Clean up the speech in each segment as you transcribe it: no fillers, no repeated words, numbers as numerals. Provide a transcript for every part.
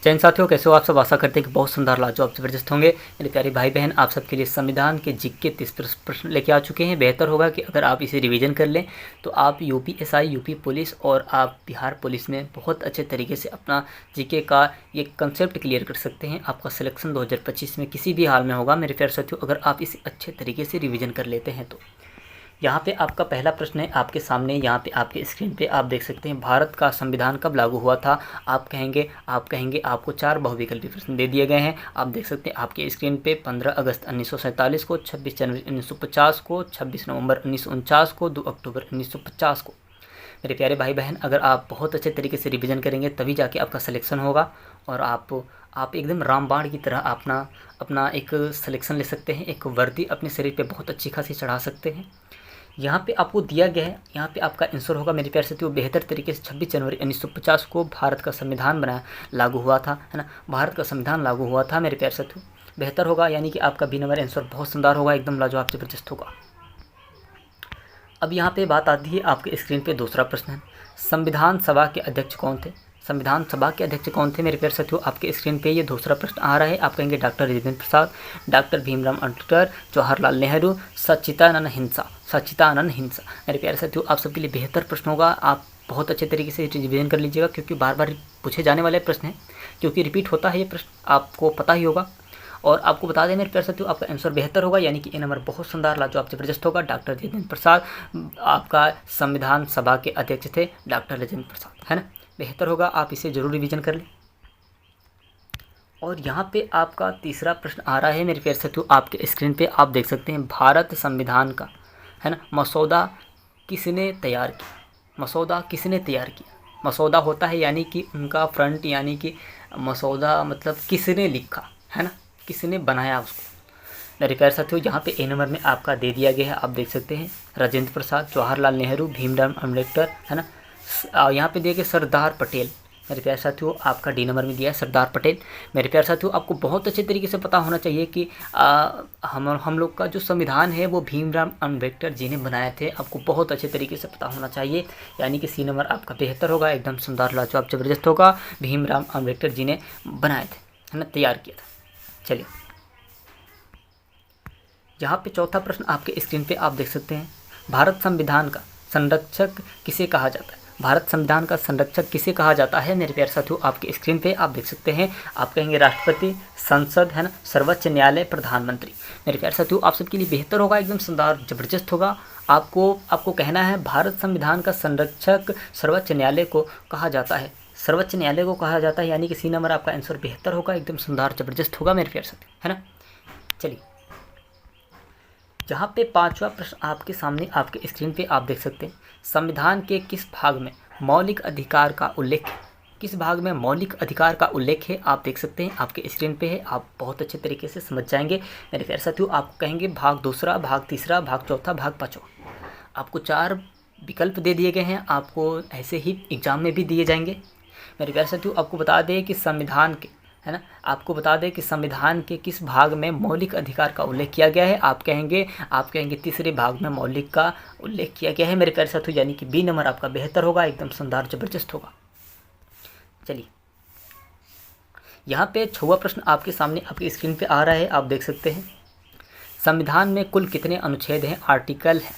जैन साथियों, कैसे हो आप सब। आशा करते हैं कि बहुत सुंदर लाजवाब ज़बरदस्त होंगे। मेरे प्यारे भाई बहन, आप सबके लिए संविधान के जीके 30 प्रश्न लेके आ चुके हैं। बेहतर होगा कि अगर आप इसे रिवीजन कर लें तो आप यूपीएसआई, यूपी पुलिस और आप बिहार पुलिस में बहुत अच्छे तरीके से अपना जीके का ये कंसेप्ट क्लियर कर सकते हैं। आपका सिलेक्शन 2025 में किसी भी हाल में होगा मेरे प्यारे साथियों, अगर आप इसे अच्छे तरीके से रिविज़न कर लेते हैं तो। यहाँ पे आपका पहला प्रश्न है आपके सामने, यहाँ पे आपके स्क्रीन पे आप देख सकते हैं, भारत का संविधान कब लागू हुआ था। आप कहेंगे आपको 4 बहुविकल्पी प्रश्न दे दिए गए हैं। आप देख सकते हैं आपके स्क्रीन पे 15 अगस्त 1947 को, 26 जनवरी 1950 को, 26 नवंबर 1949 को, 2 अक्टूबर 1950 को। मेरे प्यारे भाई बहन, अगर आप बहुत अच्छे तरीके से रिवीजन करेंगे तभी जाके आपका सिलेक्शन होगा और आप एकदम रामबाण की तरह अपना एक सिलेक्शन ले सकते हैं। एक वर्दी अपने शरीर पे बहुत अच्छी खासी चढ़ा सकते हैं। यहाँ पे आपको दिया गया है, यहाँ पे आपका आंसर होगा मेरे प्यारे साथियों बेहतर तरीके से 26 जनवरी 1950 को भारत का संविधान लागू हुआ था, है ना। भारत का संविधान लागू हुआ था मेरे प्यारे साथियों। बेहतर होगा, यानी कि आपका बी नंबर आंसर बहुत शानदार होगा, एकदम लाजवाब ज़बरदस्त होगा। अब यहाँ पे बात आती है आपके स्क्रीन पे दूसरा प्रश्न है, संविधान सभा के अध्यक्ष कौन थे। संविधान सभा के अध्यक्ष कौन थे मेरे प्यारे साथियों। आपके स्क्रीन पे ये दूसरा प्रश्न आ रहा है। आप कहेंगे डॉक्टर राजेंद्र प्रसाद, डॉक्टर भीमराव अंबेडकर, जवाहरलाल नेहरू, सच्चिदानंद हिंसा। मेरे प्यारे साथियों, आप सबके लिए बेहतर प्रश्न होगा। आप बहुत अच्छे तरीके से रिवीजन कर लीजिएगा क्योंकि बार बार पूछे जाने वाले प्रश्न हैं, क्योंकि रिपीट होता है ये प्रश्न, आपको पता ही होगा। और आपको बता दें मेरे प्यारे साथियों, आपका आंसर बेहतर होगा, यानी कि ए नंबर बहुत शानदार लाजवाब ज़बरदस्त होगा। डॉक्टर राजेंद्र प्रसाद आपका संविधान सभा के अध्यक्ष थे, डॉक्टर राजेंद्र प्रसाद, है ना। बेहतर होगा, आप इसे जरूर रिवीजन कर लें। और यहाँ पे आपका तीसरा प्रश्न आ रहा है मेरे प्यारे साथियों, आपके स्क्रीन पे आप देख सकते हैं, भारत संविधान का, है ना, मसौदा किसने तैयार किया। मसौदा किसने तैयार किया। मसौदा होता है यानी कि उनका फ्रंट, यानी कि मसौदा मतलब किसने लिखा, है ना, किसने बनाया उसको। मेरे प्यारे साथियों, यहाँ पे ए नंबर में आपका दे दिया गया है, आप देख सकते हैं, राजेंद्र प्रसाद, जवाहरलाल नेहरू, भीमराव अम्बेडकर, है ना। यहाँ पे दिए गए सरदार पटेल। मेरे प्यारे साथियों, आपका डी नंबर में दिया है सरदार पटेल। मेरे प्यारे साथियों, आपको बहुत अच्छे तरीके से पता होना चाहिए कि हम लोग का जो संविधान है वो भीमराव अम्बेडकर जी ने बनाए थे। आपको बहुत अच्छे तरीके से पता होना चाहिए, यानी कि सी नंबर आपका बेहतर होगा, एकदम सुंदर लाजवाब ज़बरदस्त होगा। भीमराव अम्बेडकर जी ने बनाए थे, है ना, तैयार किया था। चलिए, यहाँ पे चौथा प्रश्न आपके स्क्रीन पे आप देख सकते हैं, भारत संविधान का संरक्षक किसे कहा जाता है। भारत संविधान का संरक्षक किसे कहा जाता है मेरे प्यारे साथियों। आपके स्क्रीन पे आप देख सकते हैं, आप कहेंगे राष्ट्रपति, संसद, है ना, सर्वोच्च न्यायालय, प्रधानमंत्री। मेरे प्यारे साथियों, आप सबके लिए बेहतर होगा, एकदम शानदार ज़बरदस्त होगा। आपको कहना है भारत संविधान का संरक्षक सर्वोच्च न्यायालय को कहा जाता है, सर्वोच्च न्यायालय को कहा जाता है, यानी कि सी नंबर आपका आंसर बेहतर होगा, एकदम शानदार ज़बरदस्त होगा मेरे प्यारे साथियों, है ना। चलिए, जहाँ पे पांचवा प्रश्न आपके सामने आपके स्क्रीन पे आप देख सकते हैं, संविधान के किस भाग में मौलिक अधिकार का उल्लेख है। किस भाग में मौलिक अधिकार का उल्लेख है आप देख सकते हैं, आपके स्क्रीन पे है, आप बहुत अच्छे तरीके से समझ जाएंगे मेरे प्यारे साथियों। आप कहेंगे भाग दूसरा, भाग तीसरा, भाग चौथा, भाग पाँचवा। आपको 4 विकल्प दे दिए गए हैं, आपको ऐसे ही एग्जाम में भी दिए जाएंगे मेरे प्यारे साथियों। आपको बता दें कि संविधान के, है ना, आपको बता दें कि संविधान के किस भाग में मौलिक अधिकार का उल्लेख किया गया है। आप कहेंगे तीसरे भाग में मौलिक का उल्लेख किया गया है मेरे प्यारे साथियों, यानी कि बी नंबर आपका बेहतर होगा, एकदम शानदार ज़बरदस्त होगा। चलिए, यहाँ पे 6वां प्रश्न आपके सामने आपकी स्क्रीन पे आ रहा है, आप देख सकते हैं, संविधान में कुल कितने अनुच्छेद हैं। आर्टिकल है,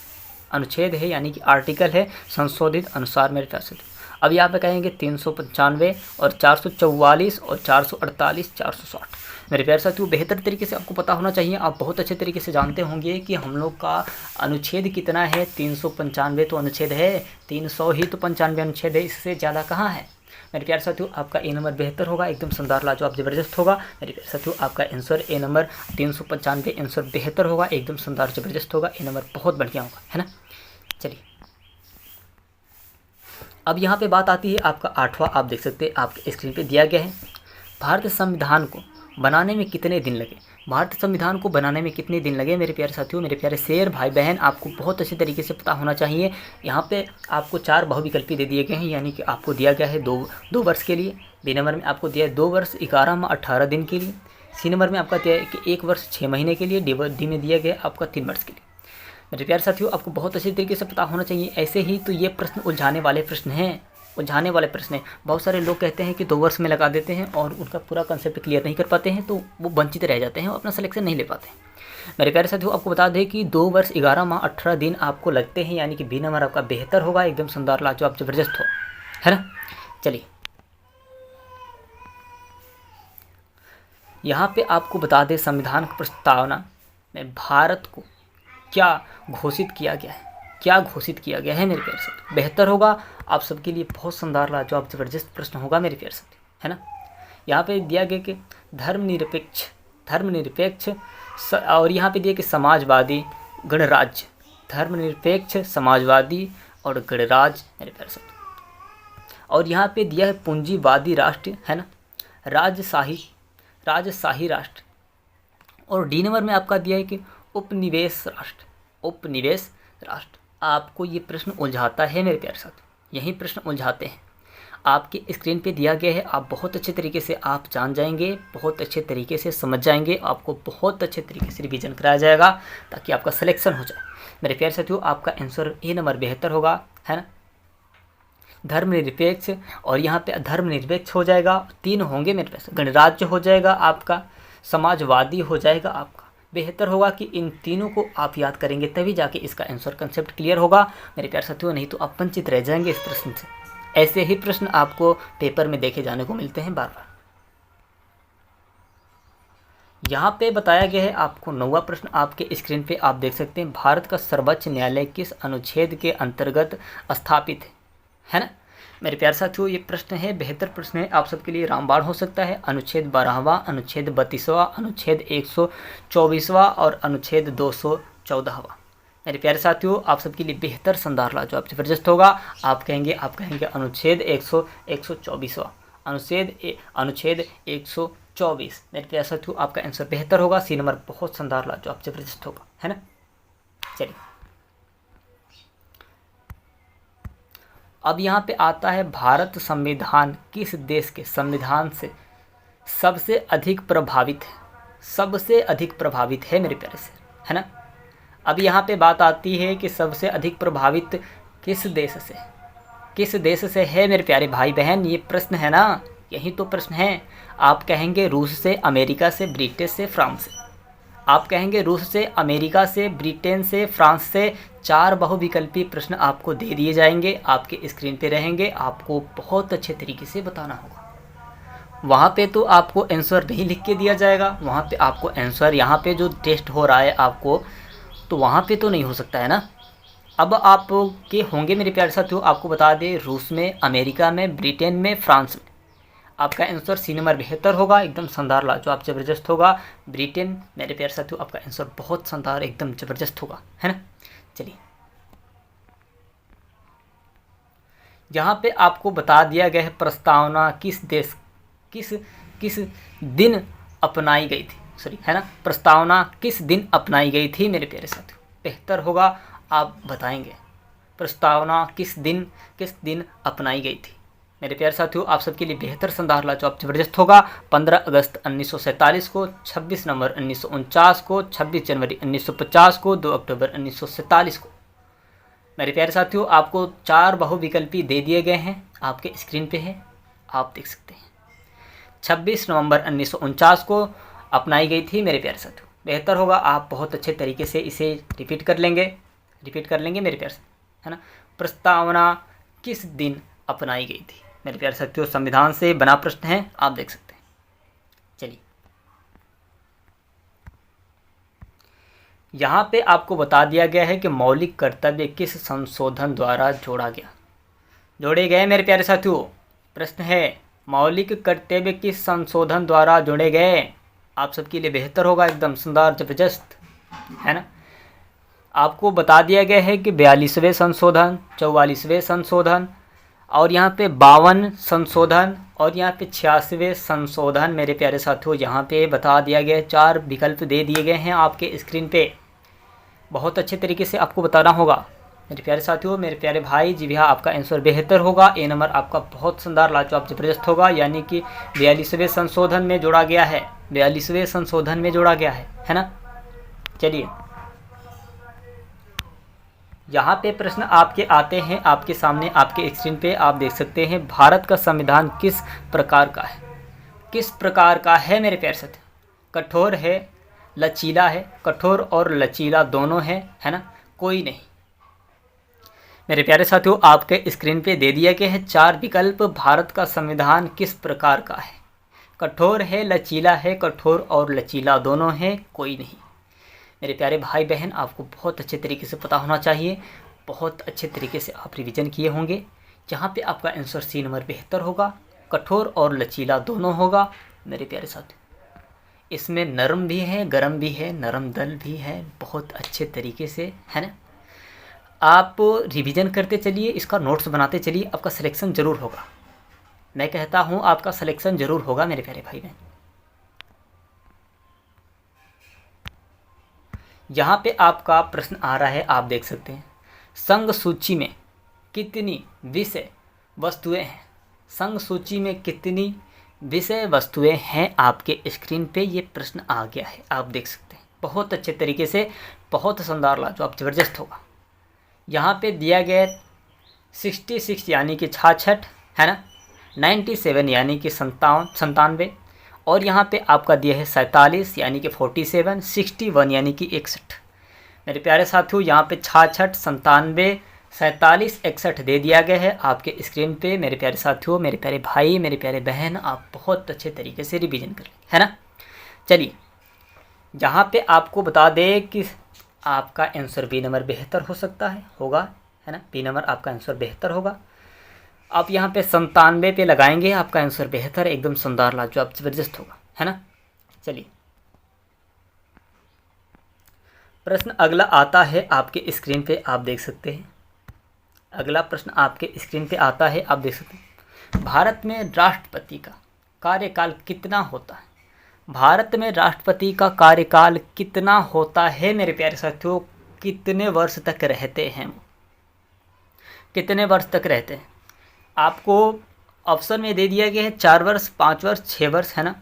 अनुच्छेद है, यानी कि आर्टिकल है संशोधित अनुसार मेरे प्यारे साथियों। अब यहाँ पे कहेंगे 395 और 444 और 448, 460। मेरे प्यारे साथियों, बेहतर तरीके से आपको पता होना चाहिए, आप बहुत अच्छे तरीके से जानते होंगे कि हम लोग का अनुच्छेद कितना है। 395 तो अनुच्छेद है, 300 ही तो 95 अनुच्छेद है, इससे ज़्यादा कहाँ है। मेरे प्यारे साथियों, आपका ए नंबर बेहतर होगा, एकदम शानदार लाजवाब ज़बरदस्त होगा मेरे प्यारे साथियों। आपका आंसर ए नंबर 395 आंसर बेहतर होगा, एकदम शानदार ज़बरदस्त होगा, ए नंबर बहुत बढ़िया होगा, है ना। चलिए, अब यहाँ पे बात आती है आपका 8वां, आप देख सकते हैं आपके स्क्रीन पे दिया गया है, भारत संविधान को बनाने में कितने दिन लगे। भारत संविधान को बनाने में कितने दिन लगे मेरे प्यारे साथियों। मेरे प्यारे शेर भाई बहन, आपको बहुत अच्छे तरीके से पता होना चाहिए। यहाँ पे आपको 4 बहुविकल्पी दे दिए गए हैं, यानी कि आपको दिया गया है 2 वर्ष के लिए। बी नंबर में आपको दिया है 2 वर्ष 11 माह 18 दिन के लिए। सी नंबर में आपका दिया है कि 1 वर्ष 6 महीने के लिए। डी में दिया गया आपका 3 वर्ष के लिए। मेरे प्यारे साथियों, आपको बहुत अच्छे तरीके से पता होना चाहिए, ऐसे ही तो ये प्रश्न उलझाने वाले प्रश्न हैं, उलझाने वाले प्रश्न है। बहुत सारे लोग कहते हैं कि 2 वर्ष में लगा देते हैं और उनका पूरा कंसेप्ट क्लियर नहीं कर पाते हैं, तो वो वंचित रह जाते हैं और अपना सिलेक्शन नहीं ले पाते। मेरे प्यारे साथियों, आपको बता दें कि 2 वर्ष 11 माह 18 दिन आपको लगते हैं, यानी कि बी नंबर आपका बेहतर होगा, एकदम शानदार, लाजवाब, जबरदस्त हो, है ना। चलिए, यहाँ पे आपको बता दें संविधान की प्रस्तावना में भारत को क्या घोषित किया गया है, क्या घोषित किया गया है मेरे प्यारे साथियों। बेहतर होगा आप सबके लिए, बहुत शानदार, लाजवाब, जबरदस्त प्रश्न होगा मेरे प्यारे साथियों, है ना। यहाँ पे दिया गया कि धर्मनिरपेक्ष और यहाँ पे दिया कि समाजवादी गणराज्य, धर्मनिरपेक्ष, समाजवादी और गणराज्य मेरे प्यारे साथियों। और यहाँ पे दिया है पूंजीवादी राष्ट्र, है ना, राजशाही राष्ट्र। और डी नंबर में आपका दिया है कि उपनिवेश राष्ट्र। आपको ये प्रश्न उलझाता है मेरे प्यारे साथियों, यही प्रश्न उलझाते हैं। आपके स्क्रीन पे दिया गया है, आप बहुत अच्छे तरीके से आप जान जाएंगे, बहुत अच्छे तरीके से समझ जाएंगे, आपको बहुत अच्छे तरीके से रिवीजन कराया जाएगा ताकि आपका सिलेक्शन हो जाए मेरे प्यारे साथियों। आपका आंसर ए नंबर बेहतर होगा, है ना, धर्मनिरपेक्ष। और यहाँ पे धर्मनिरपेक्ष हो जाएगा, 3 होंगे मेरे पास, गणराज्य हो जाएगा आपका, समाजवादी हो जाएगा आपका। बेहतर होगा कि इन तीनों को आप याद करेंगे, तभी जाके इसका आंसर कंसेप्ट क्लियर होगा मेरे प्यारे साथियों, नहीं तो आप वंचित रह जाएंगे इस प्रश्न से। ऐसे ही प्रश्न आपको पेपर में देखे जाने को मिलते हैं बार बार। यहाँ पे बताया गया है आपको 9वां प्रश्न, आपके स्क्रीन पे आप देख सकते हैं, भारत का सर्वोच्च न्यायालय किस अनुच्छेद के अंतर्गत स्थापित है ना। मेरे प्यारे साथियों, ये प्रश्न है, बेहतर प्रश्न है, आप सबके लिए रामबाण हो सकता है। अनुच्छेद 12वां, अनुच्छेद 32वां, अनुच्छेद 124वां और अनुच्छेद 214वां। मेरे प्यारे साथियों, आप सबके लिए बेहतर, शानदार, लाजवाब, जबरदस्त होगा। आप कहेंगे अनुच्छेद 124वां, अनुच्छेद 124। मेरे प्यारे साथियों, आपका आंसर बेहतर होगा, सी नंबर बहुत शानदार, लाजवाब, जबरदस्त होगा, है ना। चलिए, अब यहाँ पे आता है, भारत संविधान किस देश के संविधान से सबसे अधिक प्रभावित है, सबसे अधिक प्रभावित है मेरे प्यारे से, है ना। अब यहाँ पे बात आती है कि सबसे अधिक प्रभावित किस देश से है मेरे प्यारे भाई बहन, ये प्रश्न है ना, यही तो प्रश्न है। आप कहेंगे रूस से, अमेरिका से, ब्रिटेन से, फ्रांस से। आप कहेंगे रूस से, अमेरिका से, ब्रिटेन से, फ्रांस से। 4 बहुविकल्पी प्रश्न आपको दे दिए जाएंगे, आपके स्क्रीन पे रहेंगे, आपको बहुत अच्छे तरीके से बताना होगा। वहाँ पे तो आपको आंसर नहीं लिख के दिया जाएगा, वहाँ पे आपको आंसर, यहाँ पे जो टेस्ट हो रहा है आपको, तो वहाँ पे तो नहीं हो सकता है ना। अब आप के होंगे मेरे प्यारे साथियों, आपको बता दें, रूस में, अमेरिका में, ब्रिटेन में, फ्रांस में। आपका आंसर सी नंबर बेहतर होगा, एकदम शानदार, लाजवाब, जबरदस्त होगा। ब्रिटेन मेरे प्यारे साथियों, आपका आंसर बहुत शानदार, एकदम जबरदस्त होगा, है ना। चलिए, यहाँ पे आपको बता दिया गया है, प्रस्तावना किस दिन अपनाई गई थी, है ना, प्रस्तावना किस दिन अपनाई गई थी मेरे प्यारे साथियों। बेहतर होगा आप बताएंगे, प्रस्तावना किस दिन अपनाई गई थी मेरे प्यारे साथियों। आप सबके लिए बेहतर, शानदार, लाजवाब, जबरदस्त होगा। 15 अगस्त 1947 को, 26 नवंबर 1949 को, 26 जनवरी 1950 को, 2 अक्टूबर 1947 को। मेरे प्यारे साथियों, आपको 4 बहुविकल्पी दे दिए गए हैं, आपके स्क्रीन पे है, आप देख सकते हैं। 26 नवंबर 1949 को अपनाई गई थी मेरे प्यारे साथियों। बेहतर होगा आप बहुत अच्छे तरीके से इसे रिपीट कर लेंगे मेरे प्यारे साथियों, है ना। प्रस्तावना किस दिन अपनाई गई थी मेरे प्यारे साथियों, संविधान से बना प्रश्न है, आप देख सकते हैं। चलिए, यहाँ पे आपको बता दिया गया है कि मौलिक कर्तव्य किस संशोधन द्वारा जोड़े गए मेरे प्यारे साथियों। प्रश्न है, मौलिक कर्तव्य किस संशोधन द्वारा जोड़े गए। आप सबके लिए बेहतर होगा, एकदम शानदार, जबरदस्त, है ना। आपको बता दिया गया है कि 42वें संशोधन, 44वें संशोधन और यहाँ पे 52 संशोधन और यहाँ पे 86वें संशोधन मेरे प्यारे साथियों, यहाँ पे बता दिया गया है। 4 विकल्प दे दिए गए हैं आपके स्क्रीन पे, बहुत अच्छे तरीके से आपको बताना होगा मेरे प्यारे साथियों, मेरे प्यारे भाई। जी भैया, आपका आंसर बेहतर होगा, ए नंबर आपका बहुत शानदार, लाजवाब, जबरदस्त होगा, यानी कि 42वें संशोधन में जोड़ा गया है, 42वें संशोधन में जोड़ा गया है ना। चलिए, यहाँ पे प्रश्न आपके आते हैं आपके सामने, आपके स्क्रीन पे आप देख सकते हैं। भारत का संविधान किस प्रकार का है? किस प्रकार का है मेरे प्यारे साथियों? कठोर है, लचीला है? कठोर और लचीला दोनों है ना? कोई नहीं। मेरे प्यारे साथियों, आपके स्क्रीन पे दे दिया गया है 4 विकल्प। भारत का संविधान किस प्रकार का है? कठोर है, लचीला है? कठोर और लचीला दोनों है? कोई नहीं। मेरे प्यारे भाई बहन, आपको बहुत अच्छे तरीके से पता होना चाहिए, बहुत अच्छे तरीके से आप रिवीजन किए होंगे। जहाँ पे आपका आंसर सी नंबर बेहतर होगा, कठोर और लचीला दोनों होगा। मेरे प्यारे साथियों, इसमें नरम भी है, गरम भी है, नरम दल भी है, बहुत अच्छे तरीके से, है ना? आप रिवीजन करते चलिए, इसका नोट्स बनाते चलिए, आपका सिलेक्शन ज़रूर होगा। मैं कहता हूँ आपका सिलेक्शन ज़रूर होगा मेरे प्यारे भाई बहन। यहाँ पे आपका प्रश्न आ रहा है, आप देख सकते हैं, संघ सूची में कितनी विषय वस्तुएं हैं? संघ सूची में कितनी विषय वस्तुएं हैं? आपके स्क्रीन पे ये प्रश्न आ गया है, आप देख सकते हैं। बहुत अच्छे तरीके से, बहुत शानदार, लाजवाब, ज़बरदस्त होगा। यहाँ पे दिया गया 66 यानी कि 66, है ना? 97 यानी कि 97, और यहाँ पे आपका दिया है 47 यानी कि 47, 61 यानी कि 61। मेरे प्यारे साथियों, यहाँ पे 66, 97, 47, 61 दे दिया गया है आपके स्क्रीन पे। मेरे प्यारे साथियों, मेरे प्यारे भाई, मेरे प्यारे बहन, आप बहुत अच्छे तरीके से रिवीजन कर लें, है ना? चलिए, यहाँ पे आपको बता दें कि आपका आंसर बी नंबर बेहतर हो सकता है, होगा, है ना? बी नंबर आपका आंसर बेहतर होगा। आप यहाँ पे 97 पे लगाएंगे, आपका आंसर बेहतर, एकदम शानदार, लाजवाब, ज़बरदस्त होगा, है ना? चलिए, प्रश्न अगला आता है आपके स्क्रीन पे, आप देख सकते हैं। अगला प्रश्न आपके स्क्रीन पे आता है, आप देख सकते हैं। भारत में राष्ट्रपति का कार्यकाल कितना होता है? भारत में राष्ट्रपति का कार्यकाल कितना होता है मेरे प्यारे साथियों? कितने वर्ष तक रहते हैं वो? कितने वर्ष तक रहते हैं? आपको ऑप्शन में दे दिया गया है 4 वर्ष, 5 वर्ष, 6 वर्ष, है ना?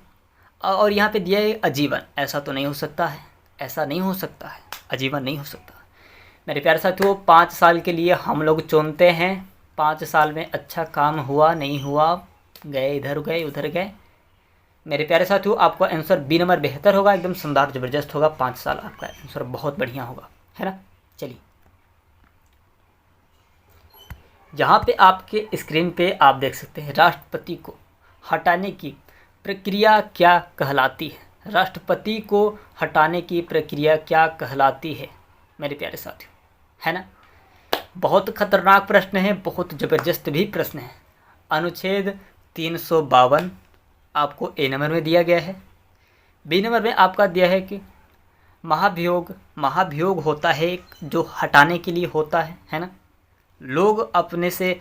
और यहाँ पे दिया है आजीवन। ऐसा तो नहीं हो सकता है, ऐसा नहीं हो सकता है, आजीवन नहीं हो सकता। मेरे प्यारे साथियों, 5 साल के लिए हम लोग चुनते हैं। 5 साल में अच्छा काम हुआ, नहीं हुआ, गए इधर गए उधर गए। मेरे प्यारे साथियों, आपका आंसर बी नंबर बेहतर होगा, एकदम शानदार, ज़बरदस्त होगा। 5 साल आपका आंसर बहुत बढ़िया होगा, है ना? चलिए, यहाँ पे आपके स्क्रीन पे आप देख सकते हैं, राष्ट्रपति को हटाने की प्रक्रिया क्या कहलाती है? राष्ट्रपति को हटाने की प्रक्रिया क्या कहलाती है मेरे प्यारे साथियों, है ना? बहुत खतरनाक प्रश्न है, बहुत ज़बरदस्त भी प्रश्न है। अनुच्छेद 352 आपको ए नंबर में दिया गया है। बी नंबर में आपका दिया है कि महाभियोग होता है एक, जो हटाने के लिए होता है ना? लोग अपने से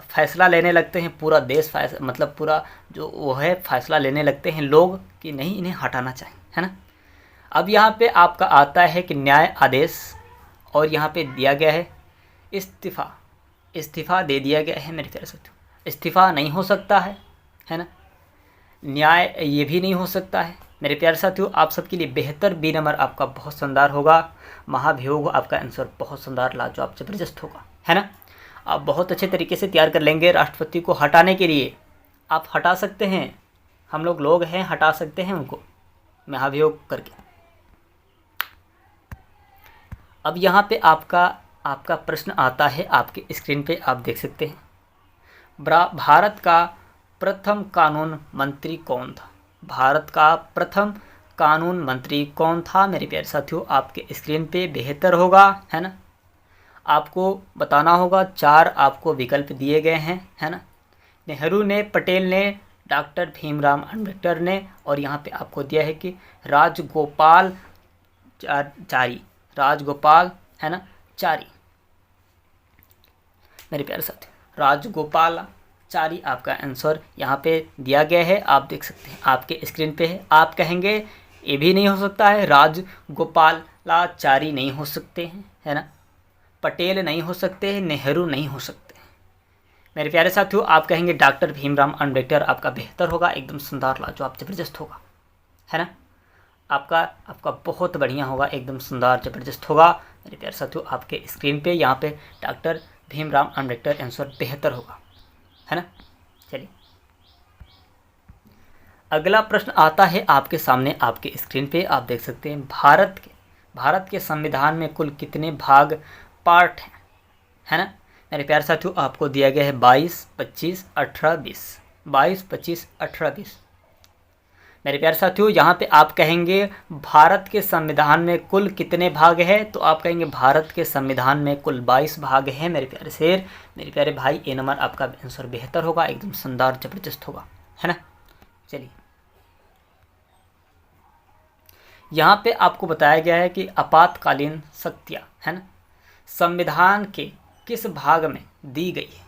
फैसला लेने लगते हैं, पूरा देश मतलब पूरा जो वो है फैसला लेने लगते हैं लोग कि नहीं, इन्हें हटाना चाहिए, है ना? अब यहाँ पे आपका आता है कि न्याय आदेश, और यहाँ पे दिया गया है इस्तीफ़ा दे दिया गया है मेरे प्यारे साथियों। इस्तीफ़ा नहीं हो सकता है ना? न्याय ये भी नहीं हो सकता है। मेरे प्यारे साथियों, आप सबके लिए बेहतर बी नंबर आपका बहुत शानदार होगा। महाभियोग आपका आंसर बहुत शानदार, लाजवाब, ज़बरदस्त होगा, है ना? आप बहुत अच्छे तरीके से तैयार कर लेंगे। राष्ट्रपति को हटाने के लिए आप हटा सकते हैं, हम लोग हैं, हटा सकते हैं उनको महाभियोग करके। अब यहाँ पे आपका प्रश्न आता है, आपके स्क्रीन पे आप देख सकते हैं। भारत का प्रथम कानून मंत्री कौन था? भारत का प्रथम कानून मंत्री कौन था मेरे प्यारे साथियों? आपके स्क्रीन पे बेहतर होगा, है ना? आपको बताना होगा। 4 आपको विकल्प दिए गए हैं, है ना? नेहरू ने, पटेल ने, डॉक्टर भीमराव अम्बेडकर ने, और यहाँ पे आपको दिया है कि राजगोपाल राजगोपाल, है ना, चारी। मेरे प्यारे साथी, राजगोपालाचारी आपका आंसर यहाँ पे दिया गया है, आप देख सकते हैं, आपके स्क्रीन पे है। आप कहेंगे ये भी नहीं हो सकता है, राजगोपालाचारी नहीं हो सकते हैं, है ना? पटेल नहीं हो सकते हैं, नेहरू नहीं हो सकते। मेरे प्यारे साथियों, आप कहेंगे डॉक्टर भीमराव अम्बेडकर आपका बेहतर होगा, एकदम शानदार, लाजवाब, ज़बरदस्त होगा, है ना? आपका बहुत बढ़िया होगा, एकदम शानदार, ज़बरदस्त होगा मेरे प्यारे साथियों आपके स्क्रीन पे यहाँ पे डॉक्टर भीमराव अम्बेडकर आंसर बेहतर होगा, है ना। चलिए अगला प्रश्न आता है आपके सामने, आपके स्क्रीन पे आप देख सकते हैं। भारत के संविधान में कुल कितने भाग पार्ट हैं, है ना। मेरे प्यारे साथियों आपको दिया गया है 22, 25, 18, 20। 22, 25, 18, 20। मेरे प्यारे साथियों यहाँ पे आप कहेंगे भारत के संविधान में कुल कितने भाग है, तो आप कहेंगे भारत के संविधान में कुल 22 भाग हैं। मेरे प्यारे शेर, मेरे प्यारे भाई, ए नंबर आपका आंसर बेहतर होगा, एकदम शानदार जबरदस्त होगा, है ना। चलिए यहाँ पे आपको बताया गया है कि आपातकालीन शक्तियाँ, है ना, संविधान के किस भाग में दी गई है,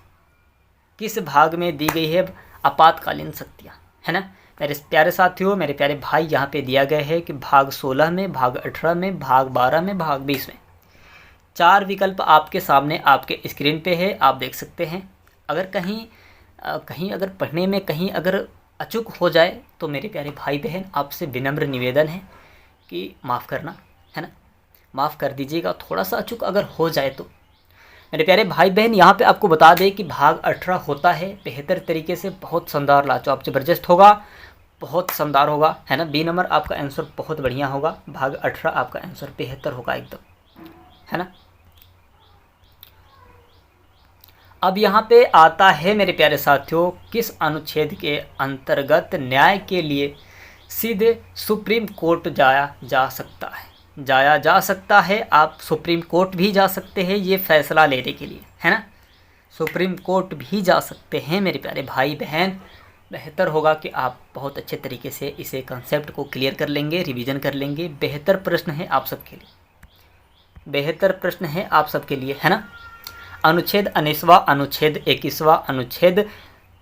किस भाग में दी गई है आपातकालीन शक्तियाँ, है ना। मेरे प्यारे साथियों, मेरे प्यारे भाई, यहाँ पे दिया गया है कि भाग 16 में, भाग 18 में, भाग 12 में, भाग 20 में। 4 विकल्प आपके सामने आपके स्क्रीन पे है, आप देख सकते हैं। अगर कहीं अगर पढ़ने में कहीं अगर अचूक हो जाए तो मेरे प्यारे भाई बहन आपसे विनम्र निवेदन है कि माफ़ करना, है ना, माफ़ कर दीजिएगा। थोड़ा सा अचूक अगर हो जाए तो मेरे प्यारे भाई बहन यहाँ पे आपको बता दें कि भाग 18 होता है बेहतर तरीके से, बहुत शानदार लाजवाब जबरदस्त होगा, बहुत शानदार होगा, है ना। बी नंबर आपका आंसर बहुत बढ़िया होगा, भाग 18 आपका आंसर बेहतर होगा एकदम, है ना। अब यहाँ पे आता है मेरे प्यारे साथियों, किस अनुच्छेद के अंतर्गत न्याय के लिए सीधे सुप्रीम कोर्ट जाया जा सकता है। आप सुप्रीम कोर्ट भी जा सकते हैं ये फैसला लेने के लिए, है ना। सुप्रीम कोर्ट भी जा सकते हैं मेरे प्यारे भाई बहन। बेहतर होगा कि आप बहुत अच्छे तरीके से इसे कंसेप्ट को क्लियर कर लेंगे, रिवीजन कर लेंगे। बेहतर प्रश्न है आप सबके लिए, बेहतर प्रश्न है आप सबके लिए, है ना। अनुच्छेद 19वां, अनुच्छेद 21वां, अनुच्छेद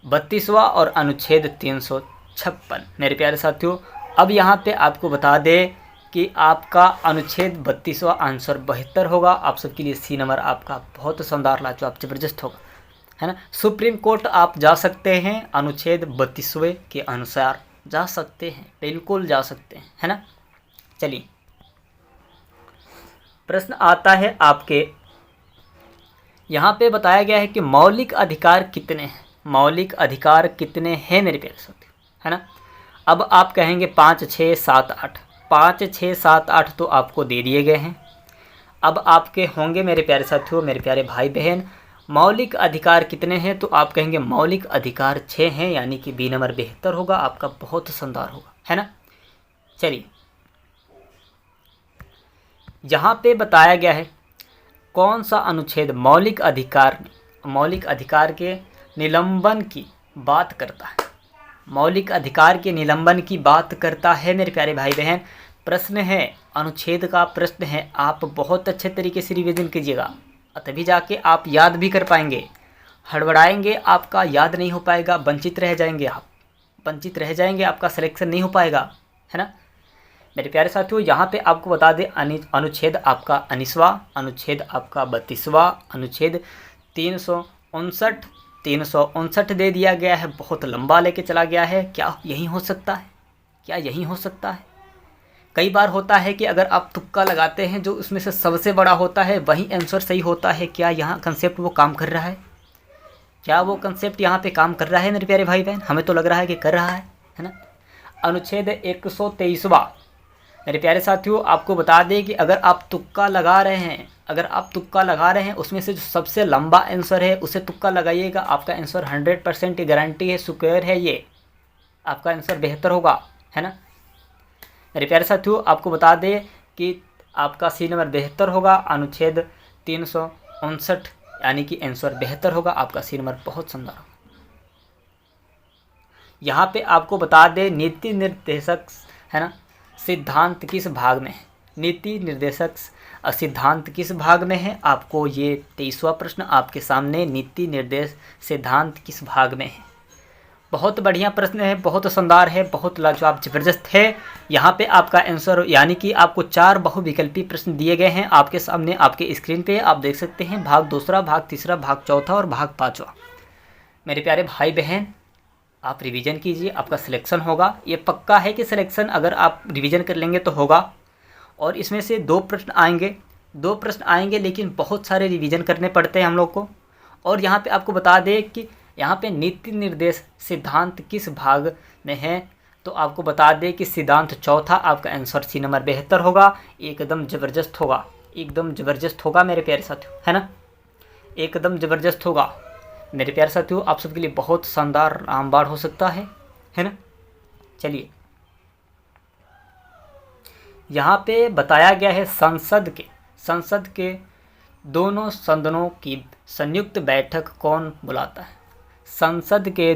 32वां और अनुच्छेद 356। मेरे प्यारे साथियों अब यहाँ पे आपको बता दें कि आपका अनुच्छेद 32वां आंसर बेहतर होगा आप सबके लिए। सी नंबर आपका बहुत शानदार लाजवाब जबरदस्त होगा, है ना। सुप्रीम कोर्ट आप जा सकते हैं, अनुच्छेद 32वें के अनुसार जा सकते हैं, बिल्कुल जा सकते हैं, है ना। चलिए प्रश्न आता है आपके, यहाँ पे बताया गया है कि मौलिक अधिकार कितने हैं, मौलिक अधिकार कितने हैं मेरे प्यारे साथियों, है ना। अब आप कहेंगे 5, 6, 7, 8। 5, 6, 7, 8 तो आपको दे दिए गए हैं। अब आपके होंगे मेरे प्यारे साथियों, मेरे प्यारे भाई बहन, मौलिक अधिकार कितने हैं, तो आप कहेंगे मौलिक अधिकार 6 हैं, यानी कि बी नंबर बेहतर होगा आपका, बहुत शानदार होगा, है ना। चलिए यहाँ पे बताया गया है कौन सा अनुच्छेद मौलिक अधिकार के निलंबन की बात करता है, मौलिक अधिकार के निलंबन की बात करता है मेरे प्यारे भाई बहन। प्रश्न है, अनुच्छेद का प्रश्न है, आप बहुत अच्छे तरीके से रिवीजन कीजिएगा, तभी जाके आप याद भी कर पाएंगे। हड़बड़ाएंगे आपका याद नहीं हो पाएगा, वंचित रह जाएंगे आप, वंचित रह जाएंगे, आपका सिलेक्शन नहीं हो पाएगा, है ना। मेरे प्यारे साथियों यहाँ पे आपको बता दें अनुच्छेद आपका 19वां, अनुच्छेद आपका 32वां, अनुच्छेद 359 दे दिया गया है, बहुत लंबा लेके चला गया है। क्या यही हो सकता है, क्या यही हो सकता है। कई बार होता है कि अगर आप तुक्का लगाते हैं जो उसमें से सबसे बड़ा होता है वही आंसर सही होता है। क्या यहाँ कंसेप्ट वो काम कर रहा है, क्या वो कंसेप्ट यहाँ पे काम कर रहा है मेरे प्यारे भाई बहन, हमें तो लग रहा है कि कर रहा है ना। अनुच्छेद 123वां मेरे प्यारे साथियों आपको बता दें कि अगर आप तुक्का लगा रहे हैं, उसमें से जो सबसे लंबा आंसर है उसे तुक्का लगाइएगा, आपका आंसर 100% गारंटी है, स्क्वायर है, ये आपका आंसर बेहतर होगा, है ना। मेरे प्यारे साथियों आपको बता दें कि आपका सी नंबर बेहतर होगा, अनुच्छेद 359 यानी कि आंसर बेहतर होगा आपका, सी नंबर बहुत शानदार होगा। यहाँ पे आपको बता दें नीति निर्देशक, है ना, सिद्धांत किस भाग में है, नीति निर्देशक सिद्धांत किस भाग में है। आपको ये 23वां प्रश्न आपके सामने, नीति निर्देश सिद्धांत किस भाग में है। बहुत बढ़िया प्रश्न है, बहुत शानदार है, बहुत लाजवाब जबरदस्त है। यहाँ पे आपका आंसर यानी कि आपको 4 बहुविकल्पी प्रश्न दिए गए हैं आपके सामने, आपके स्क्रीन पे आप देख सकते हैं। भाग 2, भाग 3, भाग 4 और भाग 5। मेरे प्यारे भाई बहन आप रिवीजन कीजिए, आपका सिलेक्शन होगा, ये पक्का है कि सिलेक्शन अगर आप रिवीजन कर लेंगे तो होगा। और इसमें से 2 प्रश्न आएंगे 2 प्रश्न आएंगे, लेकिन बहुत सारे रिवीजन करने पड़ते हैं हम लोग को। और यहाँ पे आपको बता दें कि यहाँ पे नीति निर्देश सिद्धांत किस भाग में है, तो आपको बता दें कि सिद्धांत चौथा। आपका आंसर सी नंबर बेहतर होगा। एकदम ज़बरदस्त होगा, एकदम ज़बरदस्त होगा मेरे प्यारे साथियों, है ना, एकदम ज़बरदस्त होगा मेरे प्यारे साथियों। आप सबके लिए बहुत शानदार रामबाण हो सकता है ना। चलिए, यहाँ पे बताया गया है संसद के दोनों सदनों की संयुक्त बैठक कौन बुलाता है। संसद के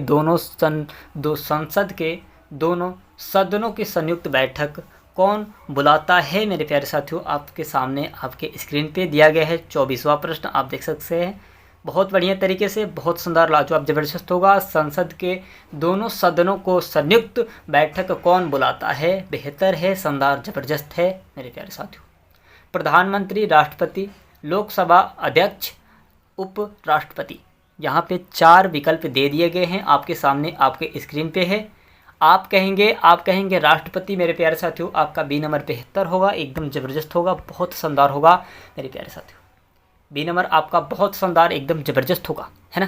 दोनों सदनों की संयुक्त बैठक कौन बुलाता है मेरे प्यारे साथियों। आपके सामने आपके स्क्रीन पे दिया गया है 24वां प्रश्न, आप देख सकते हैं। बहुत बढ़िया तरीके से, बहुत शानदार, लाजवाब, ज़बरदस्त होगा। संसद के दोनों सदनों को संयुक्त बैठक कौन बुलाता है। बेहतर है, शानदार, ज़बरदस्त है मेरे प्यारे साथियों। प्रधानमंत्री, राष्ट्रपति, लोकसभा अध्यक्ष, उपराष्ट्रपति। यहाँ पे 4 विकल्प दे दिए गए हैं आपके सामने, आपके स्क्रीन पे है। आप कहेंगे राष्ट्रपति मेरे प्यारे साथियों। आपका बी नंबर बेहतर होगा, एकदम ज़बरदस्त होगा, बहुत शानदार होगा मेरे प्यारे साथियों। बी नंबर आपका बहुत शानदार, एकदम ज़बरदस्त होगा, है ना।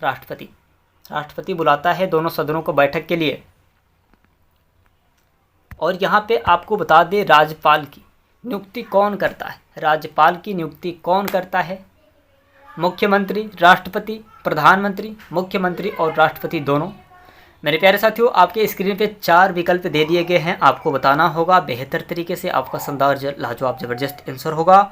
राष्ट्रपति बुलाता है दोनों सदनों को बैठक के लिए। और यहाँ पे आपको बता दें, राज्यपाल की नियुक्ति कौन करता है। राज्यपाल की नियुक्ति कौन करता है। मुख्यमंत्री, राष्ट्रपति, प्रधानमंत्री, मुख्यमंत्री और राष्ट्रपति दोनों। मेरे प्यारे साथियों, आपके स्क्रीन पे 4 विकल्प दे दिए गए हैं, आपको बताना होगा बेहतर तरीके से। आपका शानदार, लाजवाब, ज़बरदस्त आंसर होगा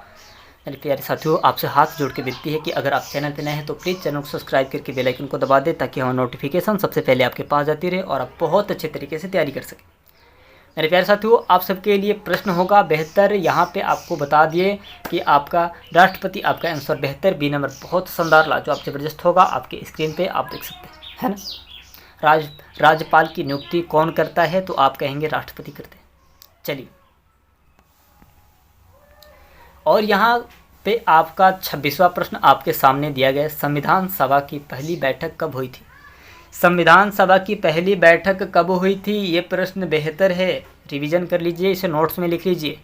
मेरे प्यारे साथियों। आपसे हाथ जोड़ के विनती है कि अगर आप चैनल पे नए हैं तो प्लीज़ चैनल को सब्सक्राइब करके बेल आइकन को दबा दें, ताकि हमारी नोटिफिकेशन सबसे पहले आपके पास जाती रहे और आप बहुत अच्छे तरीके से तैयारी कर सकें। मेरे प्यारे साथियों, आप सबके लिए प्रश्न होगा बेहतर। यहाँ पे आपको बता दिए कि आपका राष्ट्रपति, आपका आंसर बेहतर, बी नंबर बहुत शानदार, लाजवाब, ज़बरदस्त होगा। आपके स्क्रीन पे आप देख सकते हैं, है ना। राज्यपाल की नियुक्ति कौन करता है, तो आप कहेंगे राष्ट्रपति करते हैं। चलिए, और यहाँ पे आपका 26वां प्रश्न आपके सामने दिया गया है। संविधान सभा की पहली बैठक कब हुई थी। संविधान सभा की पहली बैठक कब हुई थी, ये प्रश्न बेहतर है, रिवीजन कर लीजिए, इसे नोट्स में लिख लीजिए।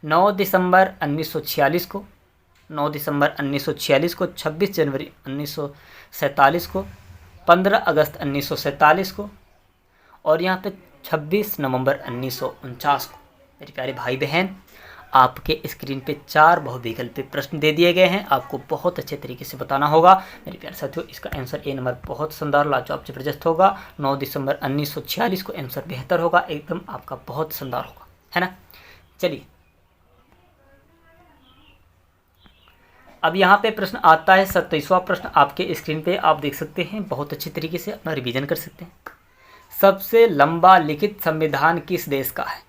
9 दिसंबर 1946 को, 9 दिसंबर 1946 को, 26 जनवरी 1947 को, 15 अगस्त 1947 को, और यहाँ पे 26 नवंबर 1949 को। मेरे प्यारे भाई बहन, आपके स्क्रीन पे 4 बहुविकल्पी प्रश्न दे दिए गए हैं, आपको बहुत अच्छे तरीके से बताना होगा मेरे प्यारे साथियों। इसका आंसर ए नंबर बहुत शानदार, लाजवाब, ज़बरदस्त होगा। 9 दिसंबर 1946 को आंसर बेहतर होगा, एकदम आपका बहुत शानदार होगा, है ना। चलिए, अब यहाँ पे प्रश्न आता है 27वां प्रश्न, आपके स्क्रीन पे आप देख सकते हैं, बहुत अच्छे तरीके से अपना रिवीजन कर सकते हैं। सबसे लंबा लिखित संविधान किस देश का है।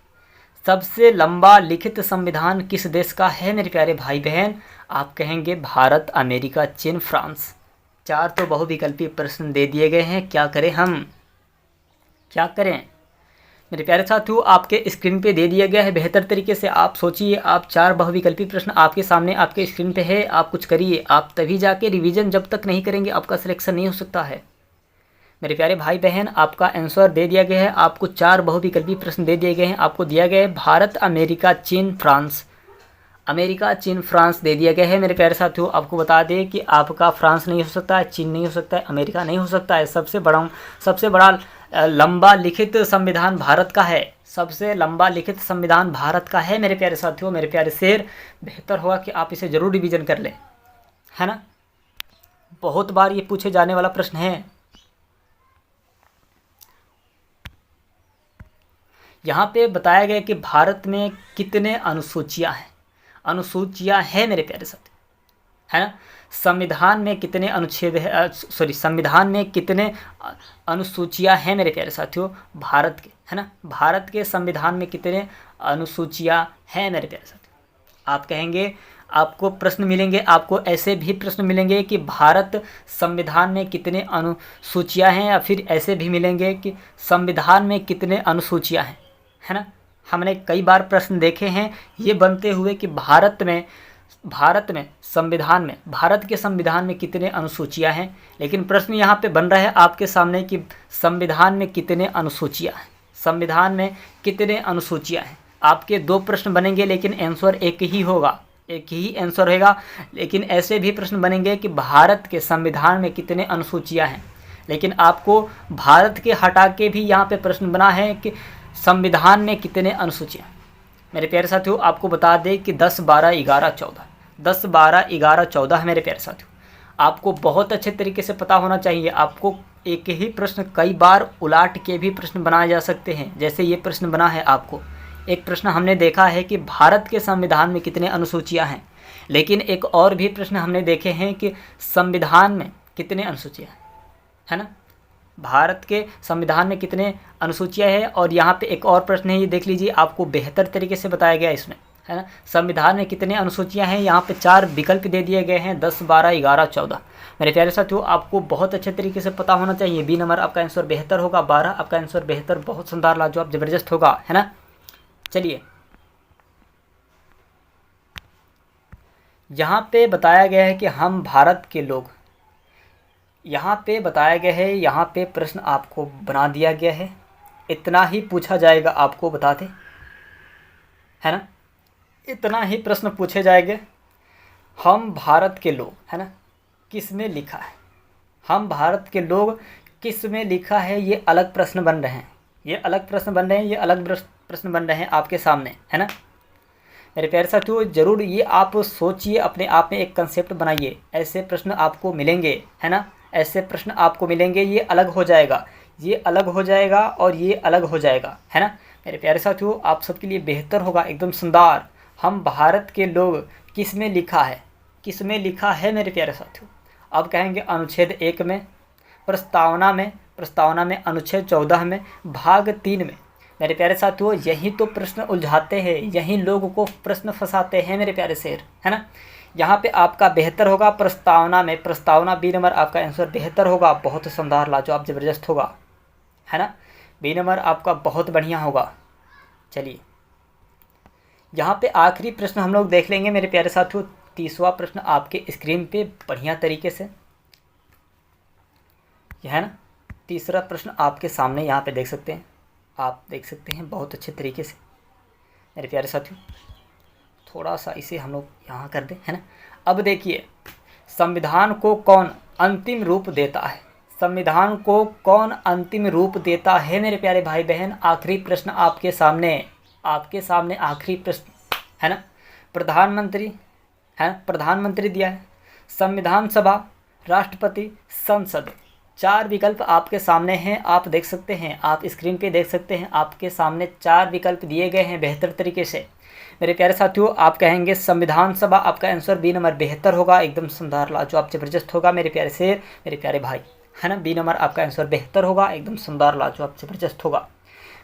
सबसे लंबा लिखित संविधान किस देश का है मेरे प्यारे भाई बहन। आप कहेंगे भारत, अमेरिका, चीन, फ्रांस। 4 तो बहुविकल्पी प्रश्न दे दिए गए हैं, क्या करें हम, क्या करें मेरे प्यारे साथियों। आपके स्क्रीन पे दे दिया गया है, बेहतर तरीके से आप सोचिए। आप 4 बहुविकल्पी प्रश्न आपके सामने आपके स्क्रीन पे है, आप कुछ करिए। आप तभी जाके रिवीजन जब तक नहीं करेंगे आपका सिलेक्शन नहीं हो सकता है मेरे प्यारे भाई बहन। आपका आंसर दे दिया गया है, आपको 4 बहुविकल्पी प्रश्न दे दिए गए हैं। आपको दिया गया है भारत, अमेरिका, चीन, फ्रांस। अमेरिका, चीन, फ्रांस दे दिया गया है मेरे प्यारे साथियों। आपको बता दें कि आपका फ्रांस नहीं हो सकता है, चीन नहीं हो सकता है, अमेरिका नहीं हो सकता है। सबसे बड़ा लंबा लिखित संविधान भारत का है। सबसे लंबा लिखित संविधान भारत का है मेरे प्यारे साथियों। मेरे प्यारे शेर, बेहतर होगा कि आप इसे ज़रूर रिवीजन कर लें, है ना। बहुत बार ये पूछे जाने वाला प्रश्न है। यहाँ पे बताया गया कि भारत में कितने अनुसूचियाँ हैं मेरे प्यारे साथी, है ना। संविधान में कितने अनुच्छेद है, संविधान में कितने अनुसूचियाँ हैं मेरे प्यारे साथियों भारत के, है ना। भारत के संविधान में कितने अनुसूचियाँ हैं मेरे प्यारे साथियों। आप कहेंगे, आपको प्रश्न मिलेंगे, आपको ऐसे भी प्रश्न मिलेंगे कि भारत संविधान में कितने अनुसूचियाँ हैं, या फिर ऐसे भी मिलेंगे कि संविधान में कितने अनुसूचियाँ हैं, है ना। हमने कई बार प्रश्न देखे हैं ये बनते हुए कि भारत के संविधान में कितने अनुसूचियाँ हैं, लेकिन प्रश्न यहाँ पे बन रहा है आपके सामने कि संविधान में कितने अनुसूचियाँ हैं, संविधान में कितने अनुसूचियाँ हैं। आपके 2 प्रश्न बनेंगे, लेकिन आंसर एक ही होगा, एक ही आंसर रहेगा। लेकिन ऐसे भी प्रश्न बनेंगे कि भारत के संविधान में कितने अनुसूचियाँ हैं, लेकिन आपको भारत के हटा के भी यहाँ पे प्रश्न बना है कि संविधान में कितने अनुसूचियाँ। मेरे प्यारे साथियों, आपको बता दें कि 10, 12, 11, 14, 10, 12, 11, 14 है मेरे प्यारे साथियों। आपको बहुत अच्छे तरीके से पता होना चाहिए। आपको एक ही प्रश्न कई बार उलाट के भी प्रश्न बनाए जा सकते हैं। जैसे ये प्रश्न बना है आपको, एक प्रश्न हमने देखा है कि भारत के संविधान में कितने अनुसूचियाँ हैं, लेकिन एक और भी प्रश्न हमने देखे हैं कि संविधान में कितने अनुसूचियाँ हैं, है ना। भारत के संविधान में कितने अनुसूचियाँ हैं, और यहाँ पे एक और प्रश्न है, ये देख लीजिए, आपको बेहतर तरीके से बताया गया इसमें, है ना। संविधान में कितने अनुसूचियाँ हैं, यहाँ पे 4 विकल्प दे दिए गए हैं, 10, 12, 11, 14। मेरे प्यारे साथियों, आपको बहुत अच्छे तरीके से पता होना चाहिए। बी नंबर आपका आंसर बेहतर होगा, 12 आपका आंसर बेहतर, बहुत शानदार, लाजवाब, ज़बरदस्त होगा, है ना। चलिए, यहाँ पे बताया गया है कि हम भारत के लोग, यहाँ पे बताया गया है, यहाँ पे प्रश्न आपको बना दिया गया है, इतना ही पूछा जाएगा, आपको बता दें, है ना। इतना ही प्रश्न पूछे जाएंगे। हम भारत के लोग, है ना, किस में लिखा है, हम भारत के लोग किस में लिखा है, ये अलग प्रश्न बन रहे हैं, ये अलग प्रश्न बन रहे हैं, ये अलग प्रश्न बन रहे हैं आपके सामने, है ना। मेरे प्यारे साथियों, ज़रूर ये आप सोचिए, अपने आप में एक कंसेप्ट बनाइए। ऐसे प्रश्न आपको मिलेंगे, है ना, ऐसे प्रश्न आपको मिलेंगे। ये अलग हो जाएगा, ये अलग हो जाएगा, और ये अलग हो जाएगा, है ना। मेरे प्यारे साथियों, आप सबके लिए बेहतर होगा, एकदम शानदार। हम भारत के लोग किस में लिखा है, किस में लिखा है मेरे प्यारे साथियों। अब कहेंगे अनुच्छेद 1 में, प्रस्तावना में अनुच्छेद 14 में, भाग 3 में। मेरे प्यारे साथियों, यही तो प्रश्न उलझाते हैं, यही लोगों को प्रश्न फंसाते हैं मेरे प्यारे शेर, है ना। यहाँ पे आपका बेहतर होगा प्रस्तावना में, प्रस्तावना बी नंबर आपका आंसर बेहतर होगा, बहुत शानदार, लाजवाब, ज़बरदस्त होगा, है ना। बी नंबर आपका बहुत बढ़िया होगा। चलिए, यहाँ पे आखिरी प्रश्न हम लोग देख लेंगे मेरे प्यारे साथियों। 30वां प्रश्न आपके स्क्रीन पे बढ़िया तरीके से, यह है ना। तीसरा प्रश्न आपके सामने यहाँ पे देख सकते हैं, आप देख सकते हैं बहुत अच्छे तरीके से मेरे प्यारे साथियों। थोड़ा सा इसे हम लोग यहाँ कर दें, है ना। अब देखिए, संविधान को कौन अंतिम रूप देता है, संविधान को कौन अंतिम रूप देता है मेरे प्यारे भाई बहन। आखिरी प्रश्न आपके सामने, आपके सामने आखिरी प्रश्न, है ना। प्रधानमंत्री, है, प्रधानमंत्री दिया है, संविधान सभा, राष्ट्रपति, संसद। 4 विकल्प आपके सामने हैं, आप देख सकते हैं, आप स्क्रीन पे देख सकते हैं, आपके सामने 4 विकल्प दिए गए हैं बेहतर तरीके से। मेरे प्यारे साथियों, आप कहेंगे संविधान सभा, आपका आंसर बी नंबर बेहतर होगा, एकदम शानदार, लाजवाब, ज़बरदस्त होगा मेरे प्यारे शेर, मेरे प्यारे भाई, है ना। बी नंबर आपका आंसर बेहतर होगा, एकदम शानदार, लाजवाब, ज़बरदस्त होगा।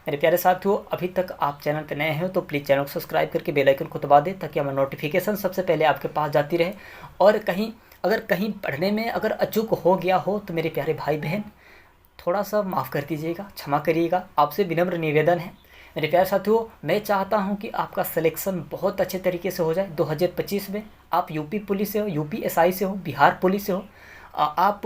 मेरे प्यारे साथियों, अभी तक आप चैनल पर नए हैं तो प्लीज़ चैनल को सब्सक्राइब करके बेल आइकन को दबा दें, ताकि हमारी नोटिफिकेशन सबसे पहले आपके पास जाती रहे। और अगर कहीं पढ़ने में अगर अचूक हो गया हो तो मेरे प्यारे भाई बहन थोड़ा सा माफ़ कर दीजिएगा, क्षमा करिएगा, आपसे विनम्र निवेदन है। मेरे प्यारे साथियों, मैं चाहता हूं कि आपका सिलेक्शन बहुत अच्छे तरीके से हो जाए 2025 में। आप यूपी पुलिस से हो, यूपी एसआई से हो, बिहार पुलिस से हो, आप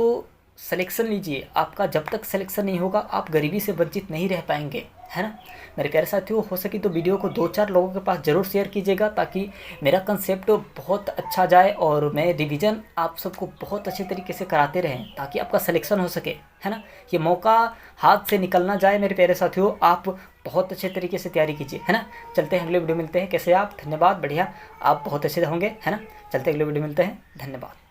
सिलेक्शन लीजिए। आपका जब तक सिलेक्शन नहीं होगा आप गरीबी से वंचित नहीं रह पाएंगे, है ना। मेरे प्यारे साथियों, हो सके तो वीडियो को 2-4 लोगों के पास ज़रूर शेयर कीजिएगा, ताकि मेरा कंसेप्ट बहुत अच्छा जाए और मैं रिवीजन आप सबको बहुत अच्छे तरीके से कराते रहें, ताकि आपका सिलेक्शन हो सके, है ना। ये मौका हाथ से निकल ना जाए मेरे प्यारे साथियों। आप बहुत अच्छे तरीके से तैयारी कीजिए, है ना। चलते हैं, अगले वीडियो मिलते हैं। कैसे आप? धन्यवाद, बढ़िया, आप बहुत अच्छे होंगे, है ना। चलते अगले वीडियो मिलते हैं, धन्यवाद।